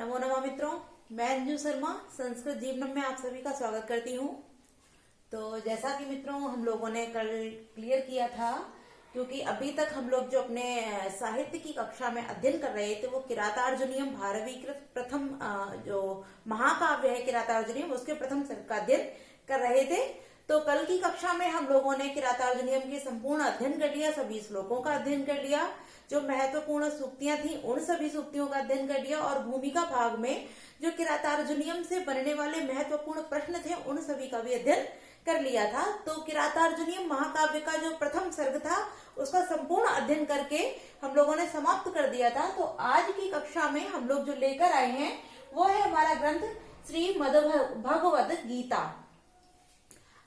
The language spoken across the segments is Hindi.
नमो नमः मित्रों, मैं अंजू शर्मा संस्कृत जीवनम में आप सभी का स्वागत करती हूँ। तो जैसा कि मित्रों हम लोगों ने कल क्लियर किया था, क्योंकि अभी तक हम लोग जो अपने साहित्य की कक्षा में अध्ययन कर रहे थे वो किरातार्जुनीयम भारवीकृत प्रथम जो महाकाव्य है किरातार्जुनीयम उसके प्रथम सर्ग का अध्ययन कर रहे थे। तो कल की कक्षा में हम लोगों ने किरातार्जुनीयम के संपूर्ण अध्ययन कर लिया, सभी श्लोकों का अध्ययन कर लिया, जो महत्वपूर्ण सूक्तियां थी उन सभी सूक्तियों का अध्ययन कर लिया और भूमिका भाग में जो किरातार्जुनीयम से बनने वाले महत्वपूर्ण प्रश्न थे उन सभी का भी अध्ययन कर लिया था। तो किरातार्जुनीयम महाकाव्य का जो प्रथम सर्ग था उसका संपूर्ण अध्ययन करके हम लोगों ने समाप्त कर दिया था। तो आज की कक्षा में हम लोग जो लेकर आए हैं वो है हमारा ग्रंथ श्रीमद् भगवद गीता।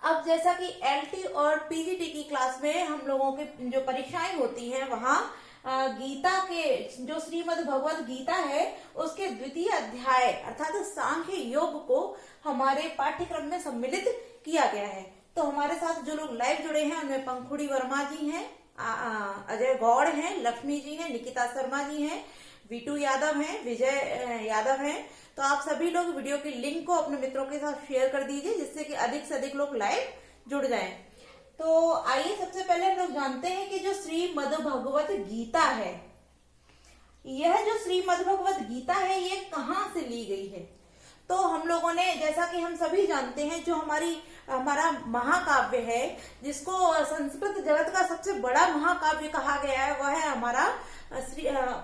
अब जैसा कि एलटी और पीजीटी की क्लास में हम लोगों की जो परीक्षाएं होती हैं वहां गीता के जो श्रीमद् भगवद गीता है उसके द्वितीय अध्याय अर्थात सांख्य योग को हमारे पाठ्यक्रम में सम्मिलित किया गया है। तो हमारे साथ जो लोग लाइव जुड़े हैं उनमें पंखुड़ी वर्मा जी हैं, अजय गौड़ हैं, लक्ष्मी जी हैं, निकिता शर्मा जी हैं, वीटू यादव हैं, विजय यादव हैं। तो आप सभी लोग वीडियो की लिंक को अपने मित्रों के साथ शेयर कर दीजिए जिससे कि अधिक से अधिक लोग लाइव जुड़ जाएं। तो आइए सबसे पहले हम लोग जानते हैं कि जो श्रीमद् भगवद गीता है, यह जो श्रीमद् भगवद गीता है ये कहाँ से ली गई है। तो हम लोगों ने जैसा कि हम सभी जानते हैं जो हमारा महाकाव्य है जिसको संस्कृत जगत का सबसे बड़ा महाकाव्य कहा गया है वह है हमारा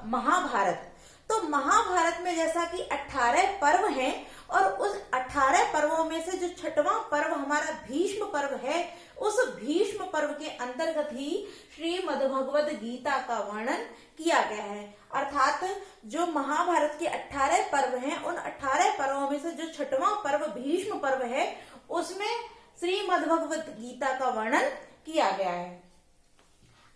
महाभारत। तो महाभारत में जैसा कि 18 पर्व हैं और उस 18 पर्वों में से जो छठवां पर्व हमारा भीष्म पर्व है उस भीष्म पर्व के अंतर्गत ही श्रीमद् भगवद गीता का वर्णन किया गया है। अर्थात जो महाभारत के 18 पर्व हैं उन 18 पर्वों में से जो छठवां पर्व भीष्म पर्व है उसमें श्रीमद् भगवद गीता का वर्णन किया गया है।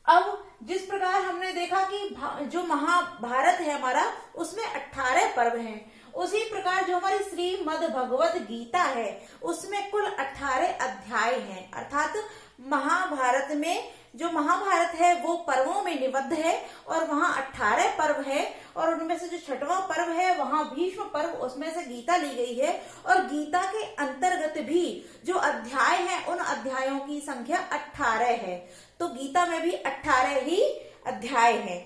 अब जिस प्रकार हमने देखा कि जो महाभारत है हमारा उसमें 18 पर्व हैं, उसी प्रकार जो हमारी श्रीमद् भगवद गीता है उसमें कुल 18 अध्याय हैं। अर्थात महाभारत में जो महाभारत है वो पर्वों में निबद्ध है और वहां 18 पर्व है और उनमें से जो छठवां पर्व है वहां भीष्म पर्व उसमें से गीता ली गई है और गीता के अंतर्गत भी जो अध्याय हैं उन अध्यायों की संख्या 18 है। तो गीता में भी 18 ही अध्याय हैं।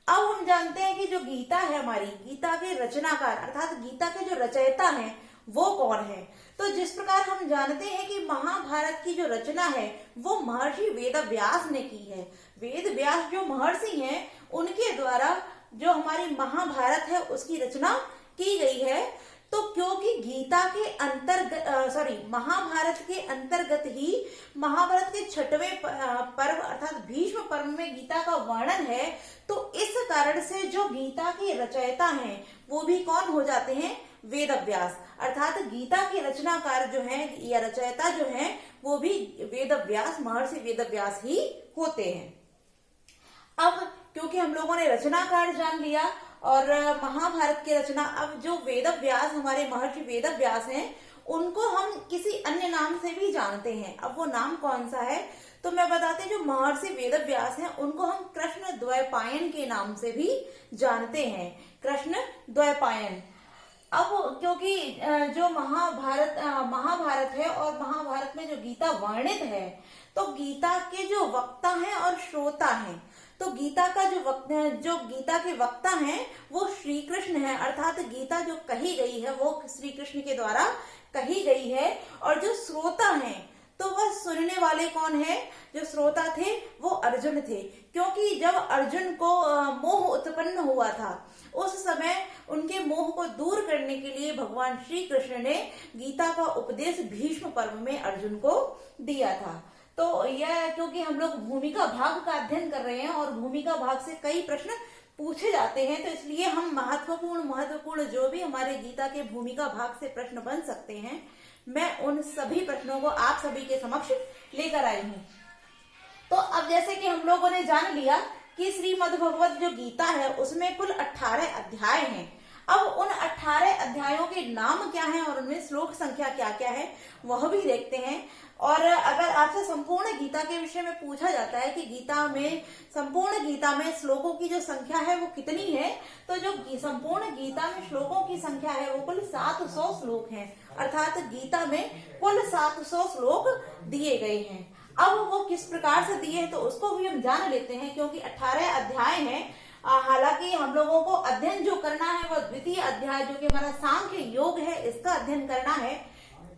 अब हम जानते हैं कि जो गीता है हमारी गीता के रचनाकार अर्थात गीता के जो रचयिता हैं वो कौन है। तो जिस प्रकार हम जानते हैं कि महाभारत की जो रचना है वो महर्षि वेद व्यास ने की है। वेद व्यास जो महर्षि हैं उनके द्वारा जो हमारी महाभारत है उसकी रचना की गई है। तो क्योंकि गीता के महाभारत के अंतर्गत ही महाभारत के छठवें पर्व अर्थात भीष्म पर्व में गीता का वर्णन है, तो इस कारण से जो गीता के रचयिता हैं वो भी कौन हो जाते हैं, वेद व्यास। अर्थात गीता के रचनाकार जो हैं या रचयिता जो हैं वो भी वेद व्यास महर्षि वेद व्यास ही होते हैं। अब क्योंकि हम लोगों ने रचनाकार जान लिया और महाभारत की रचना, अब जो वेद व्यास हमारे महर्षि वेद व्यास हैं उनको हम किसी अन्य नाम से भी जानते हैं। अब वो नाम कौन सा है तो मैं बताती हूँ। जो महर्षि वेद व्यास हैं उनको हम कृष्ण द्वैपायन के नाम से भी जानते हैं, कृष्ण द्वैपायन। अब क्योंकि जो महाभारत है और महाभारत में जो गीता वर्णित है तो गीता के जो वक्ता हैं और श्रोता हैं, तो गीता के वक्ता हैं वो श्री कृष्ण है। अर्थात गीता जो कही गई है वो श्री कृष्ण के द्वारा कही गई है और जो श्रोता हैं तो वह सुनने वाले कौन है, जो श्रोता थे वो अर्जुन थे। क्योंकि जब अर्जुन को मोह उत्पन्न हुआ था उस समय उनके मोह को दूर करने के लिए भगवान श्री कृष्ण ने गीता का उपदेश भीष्म पर्व में अर्जुन को दिया था। तो यह क्योंकि हम लोग भूमिका भाग का अध्ययन कर रहे हैं और भूमिका भाग से कई प्रश्न पूछे जाते हैं तो इसलिए हम महत्वपूर्ण जो भी हमारे गीता के भूमिका भाग से प्रश्न बन सकते हैं मैं उन सभी प्रश्नों को आप सभी के समक्ष लेकर आई हूँ। तो अब जैसे कि हम लोगों ने जान लिया कि श्रीमद् भगवद जो गीता है उसमें कुल 18 अध्याय हैं। अब उन 18 अध्यायों के नाम क्या हैं और उनमें श्लोक संख्या क्या क्या है वह भी देखते हैं। और अगर आपसे संपूर्ण गीता के विषय में पूछा जाता है कि संपूर्ण गीता में श्लोकों की जो संख्या है वो कितनी है, तो जो संपूर्ण गीता में श्लोकों की संख्या है वो कुल 700 श्लोक हैं। अर्थात गीता में कुल 700 श्लोक दिए गए हैं। अब वो किस प्रकार से दिए हैं तो उसको भी हम जान लेते हैं, क्योंकि 18 अध्याय हैं। हालांकि हम लोगों को अध्ययन जो करना है वह द्वितीय अध्याय जो कि हमारा सांख्य योग है इसका अध्ययन करना है,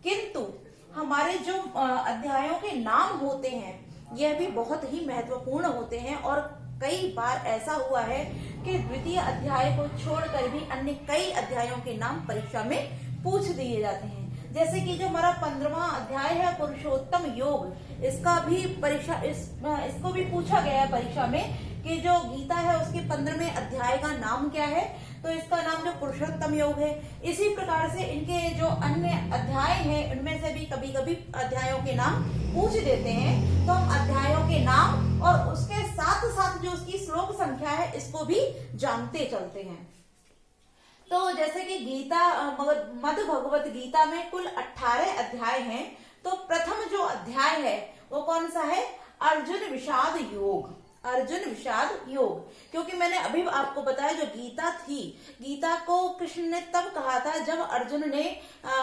किंतु हमारे जो अध्यायों के नाम होते हैं यह भी बहुत ही महत्वपूर्ण होते हैं। और कई बार ऐसा हुआ है कि द्वितीय अध्याय को छोड़कर भी अन्य कई अध्यायों के नाम परीक्षा में पूछ दिए जाते हैं। जैसे कि जो हमारा 15वां अध्याय है पुरुषोत्तम योग, इसको भी पूछा गया है परीक्षा में कि जो गीता है उसके 15वें अध्याय का नाम क्या है, तो इसका नाम जो पुरुषोत्तम योग है। इसी प्रकार से इनके जो अन्य अध्याय हैं उनमें से भी कभी कभी अध्यायों के नाम पूछ देते हैं, तो हम अध्यायों के नाम और उसके साथ साथ जो उसकी श्लोक संख्या है इसको भी जानते चलते हैं। तो जैसे कि मद् भगवत गीता में कुल 18 अध्याय हैं, तो प्रथम जो अध्याय है वो कौन सा है, अर्जुन विषाद योग। अर्जुन विषाद योग, क्योंकि मैंने अभी आपको बताया जो गीता थी, गीता को कृष्ण ने तब कहा था जब अर्जुन ने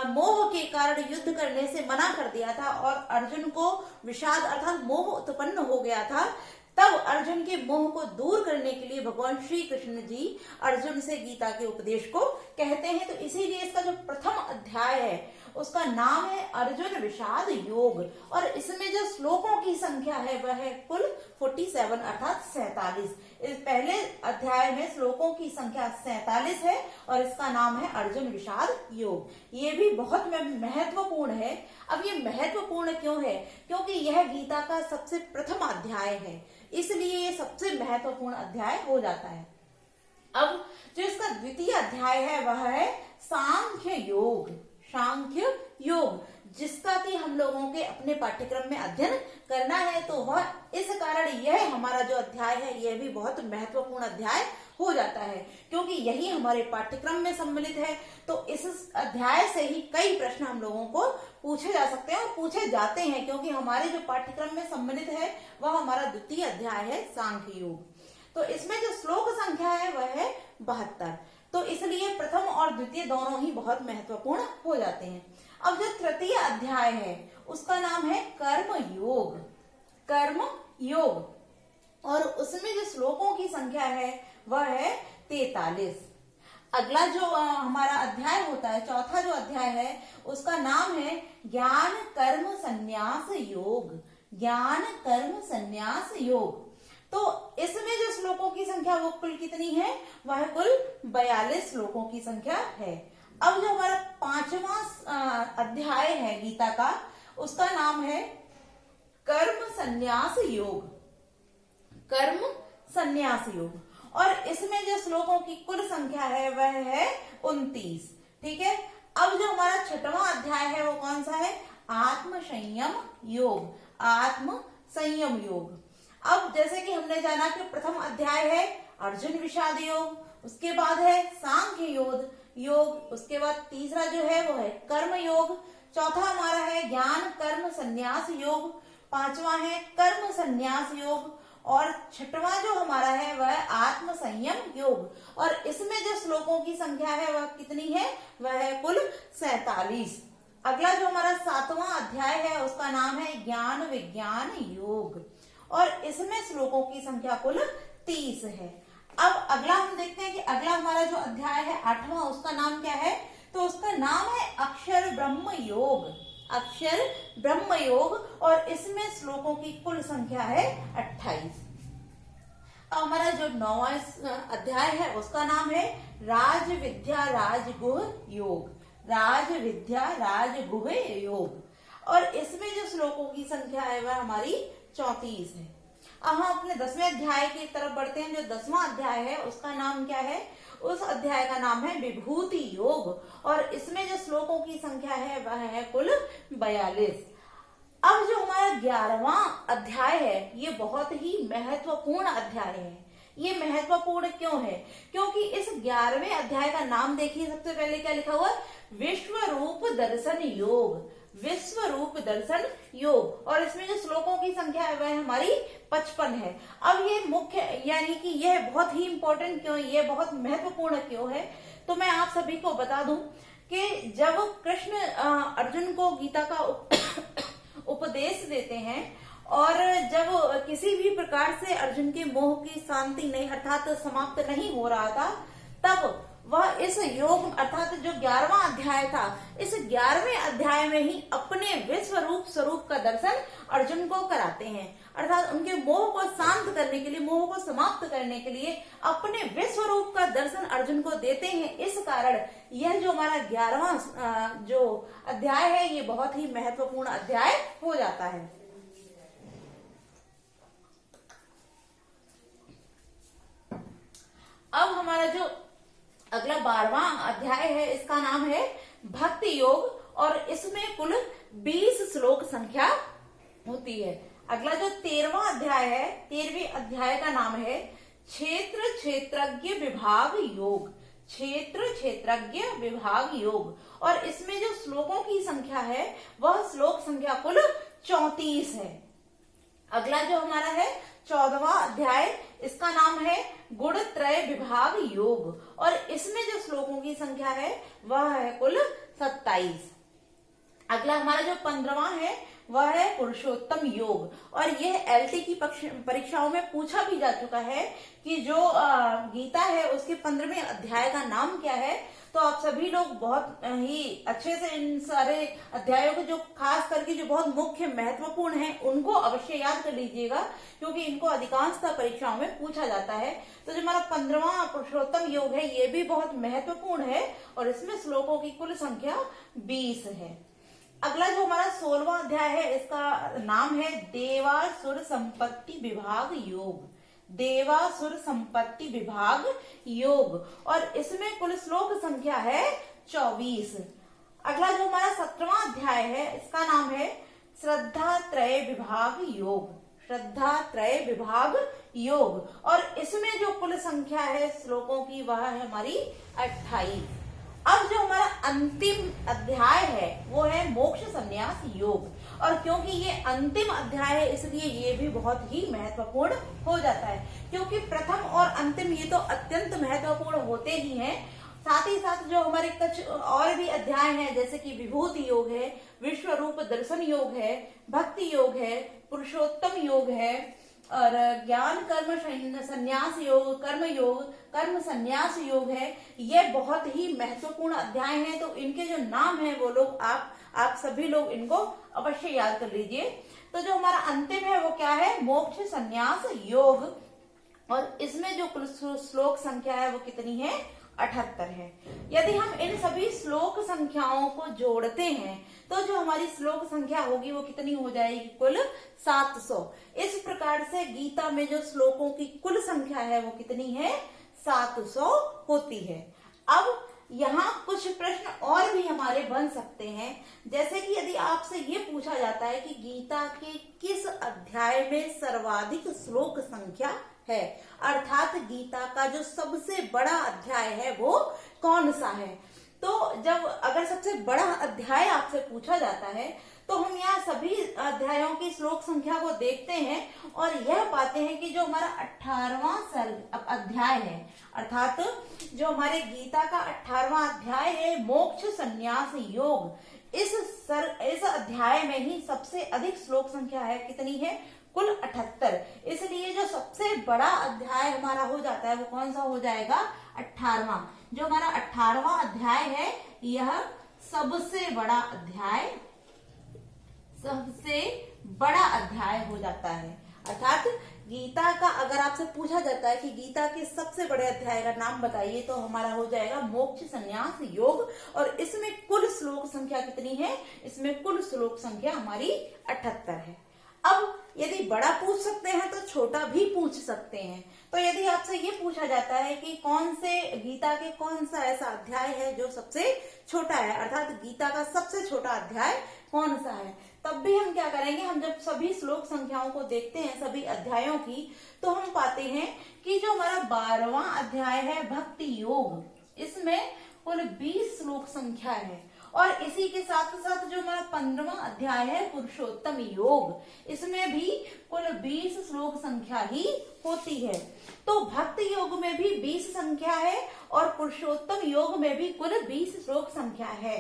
मोह के कारण युद्ध करने से मना कर दिया था और अर्जुन को विषाद अर्थात मोह उत्पन्न हो गया था। तब अर्जुन के मोह को दूर करने के लिए भगवान श्री कृष्ण जी अर्जुन से गीता के उपदेश को कहते हैं। तो इसीलिए इसका जो प्रथम अध्याय है उसका नाम है अर्जुन विषाद योग, और इसमें जो श्लोकों की संख्या है वह है कुल 47 अर्थात 47। इस पहले अध्याय में श्लोकों की संख्या 47 है और इसका नाम है अर्जुन विषाद योग। ये भी बहुत महत्वपूर्ण है। अब ये महत्वपूर्ण क्यों है, क्योंकि यह गीता का सबसे प्रथम अध्याय है, इसलिए ये सबसे महत्वपूर्ण अध्याय हो जाता है। अब जो इसका द्वितीय अध्याय है वह है सांख्य योग। सांख्य योग जिसका कि हम लोगों के अपने पाठ्यक्रम में अध्ययन करना है, तो वह इस कारण यह हमारा जो अध्याय है यह भी बहुत महत्वपूर्ण अध्याय हो जाता है, क्योंकि यही हमारे पाठ्यक्रम में सम्मिलित है। तो इस अध्याय से ही कई प्रश्न हम लोगों को पूछे जा सकते हैं और पूछे जाते हैं, क्योंकि हमारे जो पाठ्यक्रम में सम्मिलित है वह हमारा द्वितीय अध्याय है सांख्य योग। तो इसमें जो श्लोक संख्या है वह है 72, तो इसलिए प्रथम और द्वितीय दोनों ही बहुत महत्वपूर्ण हो जाते हैं। अब जो तृतीय अध्याय है उसका नाम है कर्म योग। कर्म योग, और उसमें जो श्लोकों की संख्या है वह है 43। अगला जो हमारा अध्याय होता है, चौथा जो अध्याय है उसका नाम है ज्ञान कर्म संन्यास योग। ज्ञान कर्म संन्यास योग, तो इसमें जो श्लोकों की संख्या वो कुल कितनी है, वह कुल 42 श्लोकों की संख्या है। अब जो हमारा 5वां अध्याय है गीता का उसका नाम है कर्म संन्यास योग। कर्म संन्यास योग, और इसमें जो श्लोकों की कुल संख्या है वह है 29। ठीक है। अब जो हमारा 6वां अध्याय है वो कौन सा है, आत्म संयम योग। आत्म संयम योग। अब जैसे कि हमने जाना कि प्रथम अध्याय है अर्जुन विषाद योग, उसके बाद है सांख्य योग, उसके बाद तीसरा जो है वो है कर्म योग, चौथा हमारा है ज्ञान कर्म संन्यास योग, पांचवा है कर्म संन्यास योग, और छठवां जो हमारा है वह आत्म संयम योग। और इसमें जो श्लोकों की संख्या है वह कितनी है, वह है कुल 47। अगला जो हमारा 7वां अध्याय है उसका नाम है ज्ञान विज्ञान योग, और इसमें श्लोकों की संख्या कुल 30 है। अब अगला हम देखते हैं कि अगला हमारा जो अध्याय है 8वां, उसका नाम क्या है, तो उसका नाम है अक्षर ब्रह्म योग। अक्षर ब्रह्म योग, और इसमें श्लोकों की कुल संख्या है 28। अब हमारा जो 9वां अध्याय है उसका नाम है राज विद्या राजगुह योग। राज विद्या राजगुह योग, और इसमें जो श्लोकों की संख्या है वह हमारी 34 है। अब हम अपने 10वें अध्याय की तरफ बढ़ते हैं। जो 10वां अध्याय है उसका नाम क्या है, उस अध्याय का नाम है विभूति योग, और इसमें जो श्लोकों की संख्या है वह है कुल 42। अब जो हमारा 11वां अध्याय है ये बहुत ही महत्वपूर्ण अध्याय है। ये महत्वपूर्ण क्यों है? क्योंकि इस 11वें अध्याय का नाम देखिए, सबसे पहले क्या लिखा हुआ है? विश्व रूप दर्शन योग। विश्व रूप दर्शन योग। और इसमें जो श्लोकों की संख्या है वह हमारी 55 है। अब ये मुख्य यानी कि यह बहुत ही इंपॉर्टेंट क्यों, ये बहुत महत्वपूर्ण क्यों है, तो मैं आप सभी को बता दूं कि जब कृष्ण अर्जुन को गीता का उपदेश देते हैं और जब किसी भी प्रकार से अर्जुन के मोह की शांति नहीं अर्थात समाप्त नहीं हो रहा था, तब वह इस योग अर्थात जो 11वां अध्याय था, इस 11वें अध्याय में ही अपने विश्व रूप स्वरूप का दर्शन अर्जुन को कराते हैं। अर्थात उनके मोह को शांत करने के लिए, मोह को समाप्त करने के लिए अपने विश्व रूप का दर्शन अर्जुन को देते हैं। इस कारण यह जो हमारा 11वां जो अध्याय है, ये बहुत ही महत्वपूर्ण अध्याय हो जाता है। अब हमारा जो अगला 12वां अध्याय है, इसका नाम है भक्ति योग और इसमें कुल 20 श्लोक संख्या होती है। अगला जो 13वां अध्याय है, 13वें अध्याय का नाम है क्षेत्र क्षेत्रज्ञ विभाग योग। क्षेत्र क्षेत्रज्ञ विभाग योग और इसमें जो श्लोकों की संख्या है वह श्लोक संख्या कुल 34 है। अगला जो हमारा है 14वां अध्याय, इसका नाम है गुण त्रय विभाग योग और इसमें जो श्लोकों की संख्या है वह है कुल 27। अगला हमारा जो 15वां है वह है पुरुषोत्तम योग और यह एलटी की परीक्षाओं में पूछा भी जा चुका है कि जो गीता है उसके 15वें अध्याय का नाम क्या है। तो आप सभी लोग बहुत ही अच्छे से इन सारे अध्यायों को जो खास करके जो बहुत मुख्य महत्वपूर्ण हैं उनको अवश्य याद कर लीजिएगा, क्योंकि इनको अधिकांशतः परीक्षाओं में पूछा जाता है। तो जो हमारा 15वां पुरुषोत्तम योग है ये भी बहुत महत्वपूर्ण है और इसमें श्लोकों की कुल संख्या 20 है। अगला जो हमारा 16वां अध्याय है इसका नाम है देवासुर संपत्ति विभाग योग। देवासुर संपत्ति विभाग योग और इसमें कुल श्लोक संख्या है 24। अगला जो हमारा 17वां अध्याय है इसका नाम है श्रद्धा त्रय विभाग योग। श्रद्धा त्रय विभाग योग और इसमें जो कुल संख्या है श्लोकों की वह है हमारी 28। अब जो हमारा अंतिम अध्याय है वो है मोक्ष संन्यास योग और क्योंकि ये अंतिम अध्याय है इसलिए ये भी बहुत ही महत्वपूर्ण हो जाता है, क्योंकि प्रथम और अंतिम ये तो अत्यंत महत्वपूर्ण होते ही हैं, साथ ही साथ जो हमारे कुछ और भी अध्याय हैं जैसे कि विभूति योग है, विश्व रूप दर्शन योग है, भक्ति योग है, पुरुषोत्तम योग है और ज्ञान कर्म संन्यास योग, कर्म योग, कर्म संन्यास योग है। ये बहुत ही महत्वपूर्ण अध्याय हैं, तो इनके जो नाम है वो लोग आप सभी लोग इनको अवश्य याद कर लीजिए। तो जो हमारा अंतिम है वो क्या है? मोक्ष संन्यास योग और इसमें जो कुल श्लोक संख्या है वो कितनी है? 78 है। यदि हम इन सभी श्लोक संख्याओं को जोड़ते हैं तो जो हमारी श्लोक संख्या होगी वो कितनी हो जाएगी? कुल 700। इस प्रकार से गीता में जो श्लोकों की कुल संख्या है वो कितनी है? 700 होती है। अब यहाँ कुछ प्रश्न और भी हमारे बन सकते हैं, जैसे कि यदि आपसे ये पूछा जाता है कि गीता के किस अध्याय में सर्वाधिक श्लोक संख्या है, अर्थात गीता का जो सबसे बड़ा अध्याय है वो कौन सा है। तो जब अगर सबसे बड़ा अध्याय आपसे पूछा जाता है तो हम यहाँ सभी अध्यायों की श्लोक संख्या को देखते हैं और यह पाते हैं कि जो हमारा 18वां अध्याय है, अर्थात जो हमारे गीता का 18वां अध्याय है मोक्ष संन्यास योग, इस अध्याय में ही सबसे अधिक श्लोक संख्या है। कितनी है? कुल 78। इसलिए जो सबसे बड़ा अध्याय हमारा हो जाता है वो कौन सा हो जाएगा? 18वां। जो हमारा 18वां अध्याय है यह सबसे बड़ा अध्याय हो जाता है। अर्थात गीता का अगर आपसे पूछा जाता है कि गीता के सबसे बड़े अध्याय का नाम बताइए तो हमारा हो जाएगा मोक्ष संन्यास योग और इसमें कुल श्लोक संख्या कितनी है? इसमें कुल श्लोक संख्या हमारी 78 है। अब यदि बड़ा पूछ सकते हैं तो छोटा भी पूछ सकते हैं। तो यदि आपसे ये पूछा जाता है कि कौन से गीता के कौन सा ऐसा अध्याय है जो सबसे छोटा है, अर्थात गीता का सबसे छोटा अध्याय कौन सा है, तब भी हम क्या करेंगे, हम जब सभी श्लोक संख्याओं को देखते हैं सभी अध्यायों की, तो हम पाते हैं कि जो हमारा 12वां अध्याय है भक्ति योग, इसमें कुल 20 श्लोक संख्या है। और इसी के साथ साथ जो हमारा 15वां अध्याय है पुरुषोत्तम योग, इसमें भी कुल 20 श्लोक संख्या ही होती है। तो भक्ति योग में भी 20 संख्या है और पुरुषोत्तम योग में भी कुल 20 श्लोक संख्या है।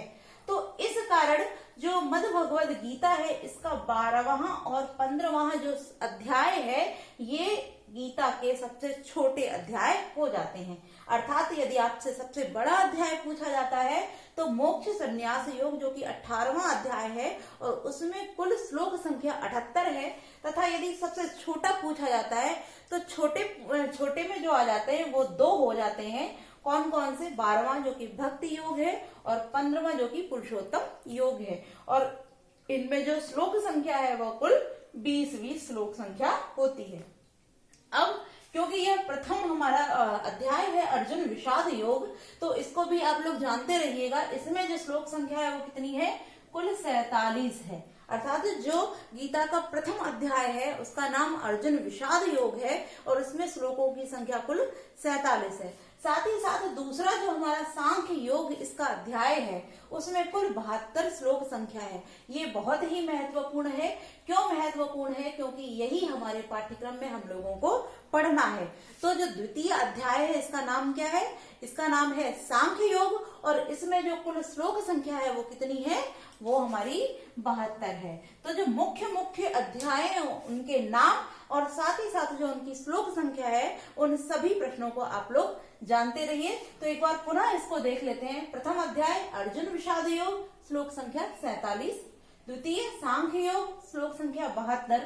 तो इस कारण जो मद् भगवद गीता है, इसका 12वां और 15वां जो अध्याय है, ये गीता के सबसे छोटे अध्याय हो जाते हैं। अर्थात यदि आपसे सबसे बड़ा अध्याय पूछा जाता है तो मोक्ष संन्यास योग, जो कि 18वां अध्याय है और उसमें कुल श्लोक संख्या 78 है, तथा यदि सबसे छोटा पूछा जाता है तो छोटे में जो आ जाते हैं वो 2 हो जाते हैं। कौन कौन से? 12वां जो कि भक्ति योग है और 15वां जो कि पुरुषोत्तम योग है। और इनमें जो श्लोक संख्या है वो कुल 20 श्लोक संख्या होती है। अब क्योंकि यह प्रथम हमारा अध्याय है अर्जुन विषाद योग, तो इसको भी आप लोग जानते रहिएगा। इसमें जो श्लोक संख्या है वो कितनी है? कुल 47 है। अर्थात जो गीता का प्रथम अध्याय है उसका नाम अर्जुन विषाद योग है और उसमें श्लोकों की संख्या कुल 47 है। साथ ही साथ दूसरा जो हमारा सांख्य योग इसका अध्याय है उसमें कुल 72 श्लोक संख्या है। ये बहुत ही महत्वपूर्ण है। क्यों महत्वपूर्ण है? क्योंकि यही हमारे पाठ्यक्रम में हम लोगों को पढ़ना है। तो जो द्वितीय अध्याय है इसका नाम क्या है? इसका नाम है सांख्य योग और इसमें जो कुल श्लोक संख्या है वो कितनी है? वो हमारी 72 है। तो जो मुख्य अध्याय है उनके नाम और साथ ही साथ जो उनकी श्लोक संख्या है, उन सभी प्रश्नों को आप लोग जानते रहिए। तो एक बार पुनः इसको देख लेते हैं। प्रथम अध्याय अर्जुन विषाद योग, श्लोक संख्या 47। द्वितीय सांख्य योग, श्लोक संख्या 72।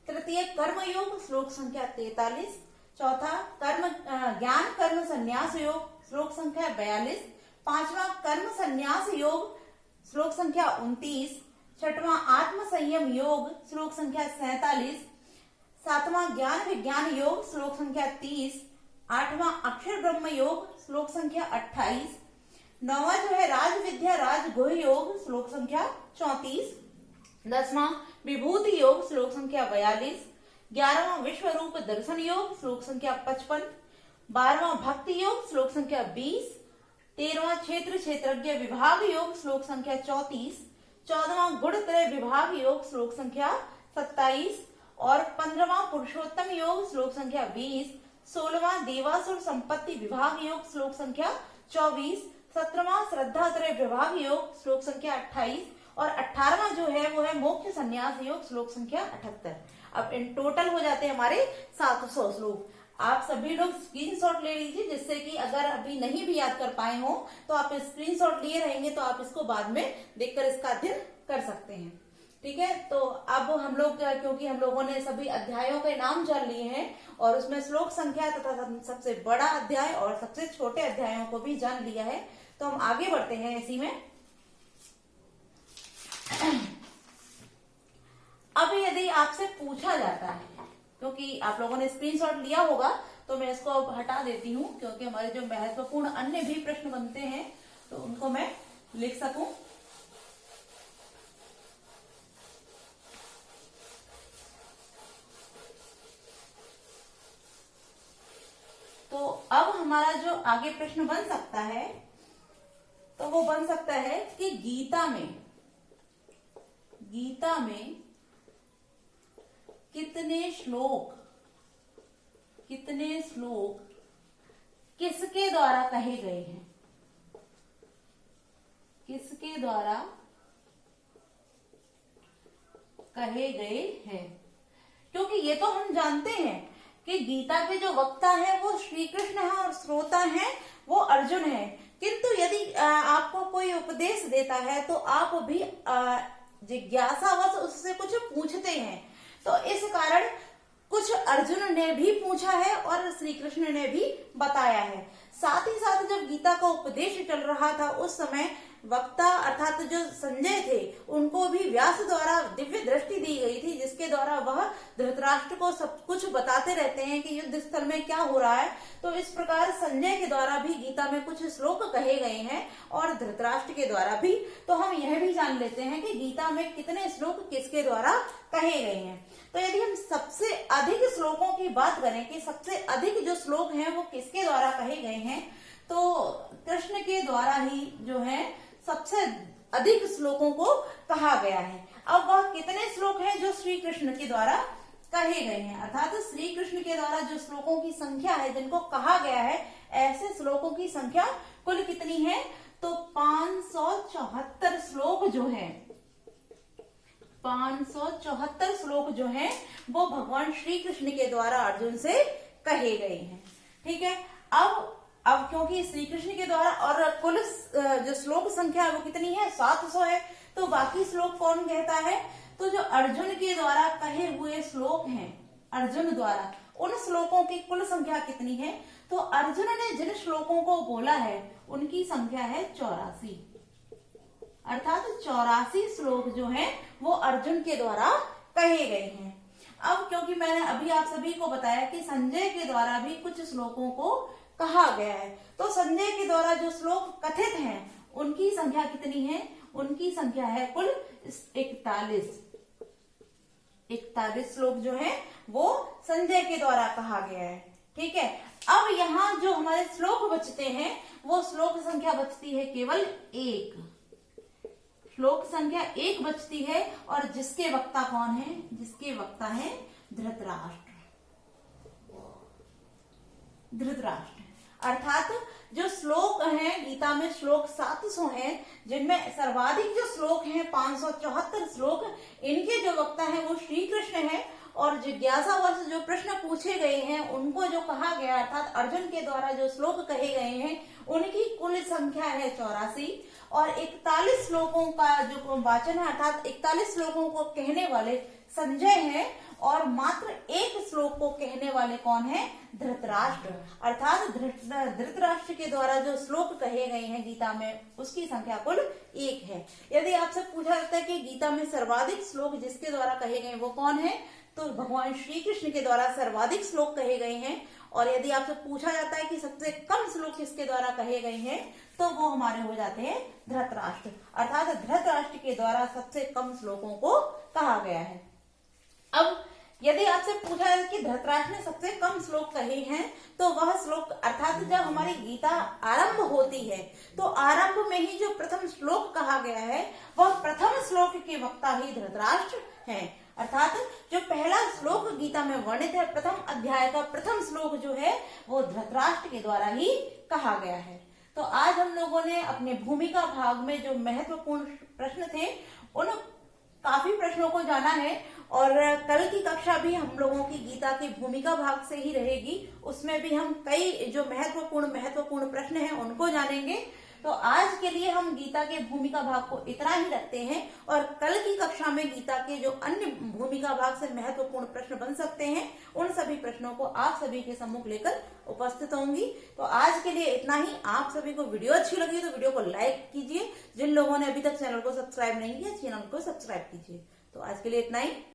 तृतीय कर्म योग, श्लोक संख्या 43। चौथा ज्ञान कर्म संन्यास योग, श्लोक संख्या 42। पांचवा कर्म संन्यास योग, श्लोक संख्या 29। छठवां आत्म संयम योग, श्लोक संख्या 47। सातवां ज्ञान विज्ञान योग, श्लोक संख्या 30। आठवां अक्षर ब्रह्म योग, श्लोक संख्या 28। नौवां जो है राज विद्या राज गुह योग, श्लोक संख्या 34। 10वां विभूति योग, श्लोक संख्या 42। 11वां विश्व रूप दर्शन योग, श्लोक संख्या 55। 12वां भक्ति योग, श्लोक संख्या 20। 13वां क्षेत्रज्ञ विभाग योग, श्लोक संख्या 34। 14वां गुणत्रय विभाग योग, श्लोक संख्या 27 और 15वां पुरुषोत्तम योग, श्लोक संख्या 20। 16वां देवासुर संपत्ति विभाग योग, श्लोक संख्या 24। 17वां श्रद्धात्रय विभाग योग, श्लोक संख्या 28 और 18वां जो है वो है मोक्ष संन्यास योग, श्लोक संख्या 78। अब इन टोटल हो जाते हैं हमारे 700 श्लोक। आप सभी लोग स्क्रीनशॉट ले लीजिए, जिससे कि अगर अभी नहीं भी याद कर पाए हो तो आप स्क्रीनशॉट लिए रहेंगे तो आप इसको बाद में देखकर इसका अध्ययन कर सकते हैं। ठीक है, तो अब हम लोग क्योंकि हम लोगों ने सभी अध्यायों के नाम जान लिए हैं और उसमें श्लोक संख्या तथा सबसे बड़ा अध्याय और सबसे छोटे अध्यायों को भी जान लिया है, तो हम आगे बढ़ते हैं इसी में। अब यदि आपसे पूछा जाता है, क्योंकि आप लोगों ने स्क्रीनशॉट लिया होगा तो मैं इसको अब हटा देती हूँ, क्योंकि हमारे जो महत्वपूर्ण अन्य भी प्रश्न बनते हैं तो उनको मैं लिख सकूं। तो अब हमारा जो आगे प्रश्न बन सकता है तो वो बन सकता है कि गीता में कितने श्लोक किसके द्वारा कहे गए हैं? किसके द्वारा कहे गए हैं? क्योंकि ये तो हम जानते हैं कि गीता के जो वक्ता है वो श्री कृष्ण है और श्रोता है वो अर्जुन है, किंतु यदि आपको कोई उपदेश देता है तो आप भी जिज्ञासावश उससे कुछ पूछते हैं। तो इस कारण कुछ अर्जुन ने भी पूछा है और श्री कृष्ण ने भी बताया है। साथ ही साथ जब गीता का उपदेश चल रहा था उस समय वक्ता अर्थात जो संजय थे उनको भी व्यास द्वारा दिव्य दृष्टि दी गई थी, जिसके द्वारा वह धृतराष्ट्र को सब कुछ बताते रहते हैं कि युद्ध स्थल में क्या हो रहा है। तो इस प्रकार संजय के द्वारा भी गीता में कुछ श्लोक कहे गए हैं और धृतराष्ट्र के द्वारा भी। तो हम यह भी जान लेते हैं कि गीता में कितने श्लोक किसके द्वारा कहे गए हैं। तो यदि हम सबसे अधिक श्लोकों की बात करें कि सबसे अधिक जो श्लोक हैं वो किसके द्वारा कहे गए हैं, तो कृष्ण के द्वारा ही जो है सबसे अधिक श्लोकों को कहा गया है। अब वह कितने श्लोक हैं जो श्री कृष्ण के द्वारा कहे गए हैं, अर्थात श्री कृष्ण के द्वारा जो श्लोकों की संख्या है जिनको कहा गया है, ऐसे श्लोकों की संख्या कुल कितनी है, तो 574 श्लोक जो है, 574 श्लोक जो है वो भगवान श्री कृष्ण के द्वारा अर्जुन से कहे गए हैं। ठीक है, अब क्योंकि श्री कृष्ण के द्वारा और कुल जो श्लोक संख्या है वो कितनी है, 700 है, तो बाकी श्लोक कौन कहता है, तो जो अर्जुन के द्वारा कहे हुए श्लोक हैं, अर्जुन द्वारा उन श्लोकों की कुल संख्या कितनी है, तो अर्जुन ने जिन श्लोकों को बोला है उनकी संख्या है 84, अर्थात 84 श्लोक जो हैं वो अर्जुन के द्वारा कहे गए हैं। अब क्योंकि मैंने अभी आप सभी को बताया कि संजय के द्वारा भी कुछ श्लोकों को कहा गया है, तो संजय के द्वारा जो श्लोक कथित हैं उनकी संख्या कितनी है, उनकी संख्या है कुल 41 श्लोक जो है वो संजय के द्वारा कहा गया है। ठीक है, अब यहाँ जो हमारे श्लोक बचते हैं वो श्लोक संख्या बचती है केवल 1, श्लोक संख्या 1 बचती है, और जिसके वक्ता कौन है, जिसके वक्ता है धृतराष्ट्र। अर्थात जो श्लोक हैं गीता में, श्लोक 700 हैं, जिनमें सर्वाधिक जो श्लोक हैं 574 श्लोक, इनके जो वक्ता हैं वो श्री कृष्ण है, और जिज्ञासावश जो प्रश्न पूछे गए हैं उनको जो कहा गया अर्थात अर्जुन के द्वारा जो श्लोक कहे गए हैं उनकी कुल संख्या है 84, और 41 श्लोकों का जो वाचन है अर्थात 41 श्लोकों को कहने वाले संजय है, और मात्र 1 श्लोक को कहने वाले कौन है, धृतराष्ट्र। अर्थात धृतराष्ट्र के द्वारा जो श्लोक कहे गए हैं गीता में उसकी संख्या कुल 1 है। यदि आपसे पूछा जाता है कि गीता में सर्वाधिक श्लोक जिसके द्वारा कहे गए वो कौन है, तो भगवान श्री कृष्ण के द्वारा सर्वाधिक श्लोक कहे गए हैं, और यदि आपसे पूछा जाता है कि सबसे कम श्लोक किसके द्वारा कहे गए हैं, तो वो हमारे हो जाते हैं धृतराष्ट्र। अर्थात धृतराष्ट्र के द्वारा सबसे कम श्लोकों को कहा गया है। अब यदि आपसे पूछा जाए कि धृतराष्ट्र ने सबसे कम श्लोक कहे हैं, तो वह श्लोक अर्थात जब हमारी गीता आरंभ होती है तो आरंभ में ही जो प्रथम श्लोक कहा गया है वह प्रथम श्लोक के वक्ता ही धृतराष्ट्र हैं। अर्थात जो पहला श्लोक गीता में वर्णित है, प्रथम अध्याय का प्रथम श्लोक जो है वो धृतराष्ट्र के द्वारा ही कहा गया है। तो आज हम लोगों ने अपने भूमिका भाग में जो महत्वपूर्ण प्रश्न थे उन काफी प्रश्नों को जाना है, और कल की कक्षा भी हम लोगों की गीता की भूमिका भाग से ही रहेगी, उसमें भी हम कई जो महत्वपूर्ण प्रश्न हैं उनको जानेंगे। तो आज के लिए हम गीता के भूमिका भाग को इतना ही रखते हैं, और कल की कक्षा में गीता के जो अन्य भूमिका भाग से महत्वपूर्ण प्रश्न बन सकते हैं उन सभी प्रश्नों को आप सभी के सम्मुख लेकर उपस्थित होंगी। तो आज के लिए इतना ही। आप सभी को वीडियो अच्छी लगी तो वीडियो को लाइक कीजिए, जिन लोगों ने अभी तक चैनल को सब्सक्राइब नहीं किया चैनल को सब्सक्राइब कीजिए। तो आज के लिए इतना ही।